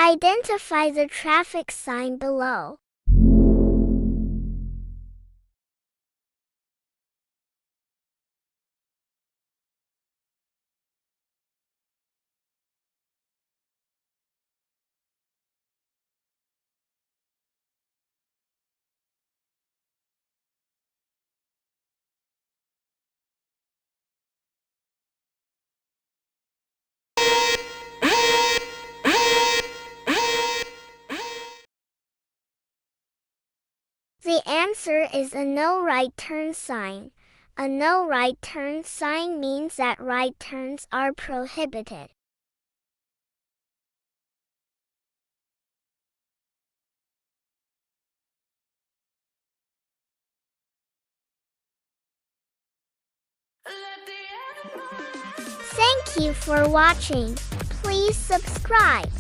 Identify the traffic sign below. The answer is a no right turn sign. A no right turn sign means that right turns are prohibited. Thank you for watching. Please subscribe.